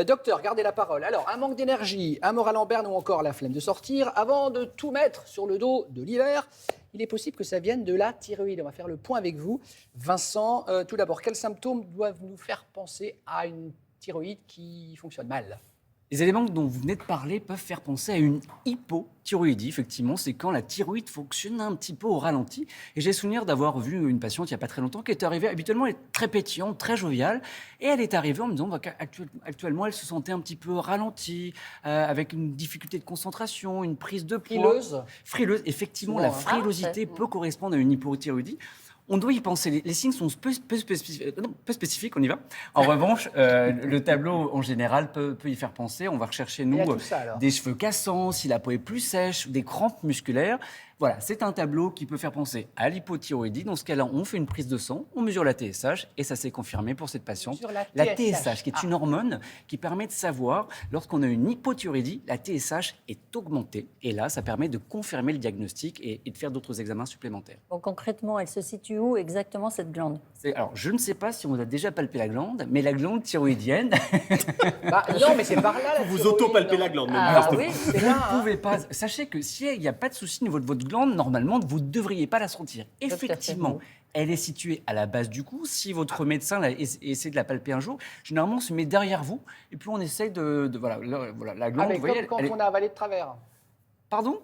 Docteur, gardez la parole. Alors, un manque d'énergie, un moral en berne ou encore la flemme de sortir, avant de tout mettre sur le dos de l'hiver, il est possible que ça vienne de la thyroïde. On va faire le point avec vous. Vincent, tout d'abord, quels symptômes doivent nous faire penser à une thyroïde qui fonctionne mal? Les éléments dont vous venez de parler peuvent faire penser à une hypothyroïdie. Effectivement, c'est quand la thyroïde fonctionne un petit peu au ralenti. Et j'ai souvenir d'avoir vu une patiente il n'y a pas très longtemps qui est arrivée. Habituellement, elle est très pétillante, très joviale. Et elle est arrivée en me disant qu'actuellement, elle se sentait un petit peu ralentie, avec une difficulté de concentration, une prise de poids. Frileuse? Frileuse. Effectivement, Souvent, la hein. frilosité peut correspondre à une hypothyroïdie. On doit y penser. Les signes sont peu spécifiques, on y va. En revanche, le tableau, en général, peut y faire penser. On va rechercher, Il y a nous, tout ça, alors. des cheveux cassants, si la peau est plus sèche, des crampes musculaires. Voilà, c'est un tableau qui peut faire penser à l'hypothyroïdie. Dans ce cas-là, on fait une prise de sang, on mesure la TSH, et ça s'est confirmé pour cette patiente. Sur la La TSH, TSH, qui est une hormone qui permet de savoir, lorsqu'on a une hypothyroïdie, la TSH est augmentée. Et là, ça permet de confirmer le diagnostic et de faire d'autres examens supplémentaires. Bon, concrètement, elle se situe où exactement cette glande? Alors, je ne sais pas si on a déjà palpé la glande, mais la glande thyroïdienne, Bah, non, mais c'est par là. La Vous thyroïde, auto-palpez non. la glande. Ah même. oui, C'est vous là, ne hein. pouvez pas. Sachez que s'il n'y a pas de souci au niveau de votre glande, normalement, vous ne devriez pas la sentir. Effectivement, elle est située à la base du cou. Si votre médecin essaie de la palper un jour, généralement, on se met derrière vous et puis on essaye voilà, la Ah, glande, mais vous voyez, comme quand on a avalé de travers. Pardon?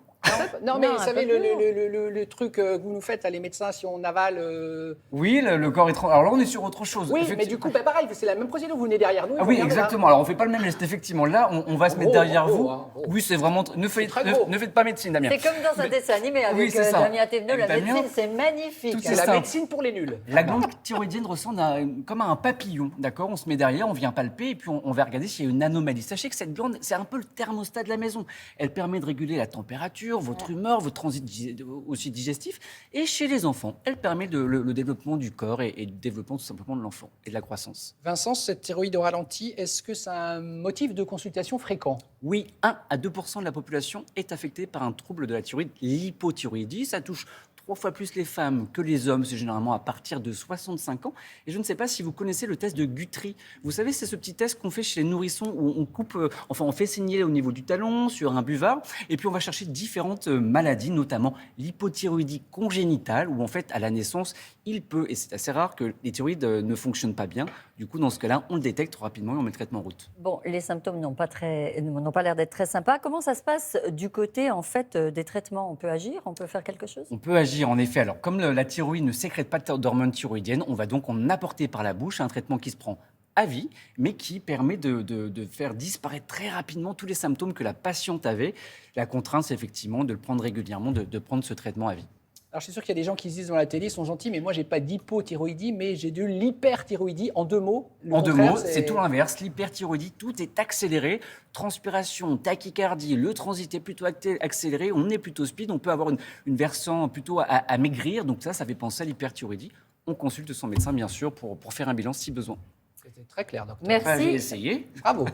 Non, mais Non, vous un savez, peu plus haut. le truc que vous nous faites, à les médecins, si on avale. Oui, le corps est... Alors là, on est sur autre chose. Oui, mais Effectivement. du coup, bah, pareil, c'est la même procédure. Vous venez derrière nous. Et Ah vous oui, regardez là. exactement. Alors, on ne fait pas le même geste, effectivement. Là, on va se mettre Gros, derrière gros, vous. hein, gros. Oui, c'est vraiment... Ne très faites, gros. ne faites pas médecine, Damien. C'est comme dans un dessin animé avec Oui, c'est ça. Damien Thévenot, la Avec Damien, médecine, c'est magnifique. tout C'est C'est la simple. médecine pour les nuls. La glande thyroïdienne ressemble comme à un papillon, d'accord? On se met derrière, on vient palper et puis on va regarder s'il y a une anomalie. Sachez que cette glande, c'est un peu le thermostat de la maison. Elle permet de réguler la température, votre humeur, votre transit aussi digestif. Et chez les enfants, elle permet le développement du corps et le développement tout simplement de l'enfant et de la croissance. Vincent, cette thyroïde au ralenti, est-ce que c'est un motif de consultation fréquent? Oui, 1 à 2% de la population est affectée par un trouble de la thyroïde, l'hypothyroïdie. Ça touche 3 fois plus les femmes que les hommes, c'est généralement à partir de 65 ans. Et je ne sais pas si vous connaissez le test de Guthrie. Vous savez, c'est ce petit test qu'on fait chez les nourrissons où on coupe, on fait saigner au niveau du talon, sur un buvard, et puis on va chercher différentes maladies, notamment l'hypothyroïdie congénitale, où en fait, à la naissance, il peut, et c'est assez rare, que les thyroïdes ne fonctionnent pas bien. Du coup, dans ce cas-là, on le détecte rapidement et on met le traitement en route. Bon, les symptômes n'ont pas l'air d'être très sympas. Comment ça se passe du côté en fait des traitements? On peut agir? On peut faire quelque chose? On peut agir en effet. Alors, comme la thyroïde ne sécrète pas d'hormones thyroïdiennes, on va donc en apporter par la bouche un traitement qui se prend à vie, mais qui permet de faire disparaître très rapidement tous les symptômes que la patiente avait. La contrainte, c'est effectivement de le prendre régulièrement, de prendre ce traitement à vie. Alors, je suis sûr qu'il y a des gens qui se disent dans la télé, ils sont gentils, mais moi, j'ai pas d'hypothyroïdie, mais j'ai de l'hyperthyroïdie. En 2 mots. Le En 2 contraire, mots, c'est tout l'inverse. L'hyperthyroïdie, tout est accéléré. Transpiration, tachycardie, le transit est plutôt accéléré. On est plutôt speed. On peut avoir une versant plutôt à maigrir. Donc ça fait penser à l'hyperthyroïdie. On consulte son médecin, bien sûr, pour faire un bilan si besoin. C'était très clair, docteur. Merci. J'ai essayé. Bravo.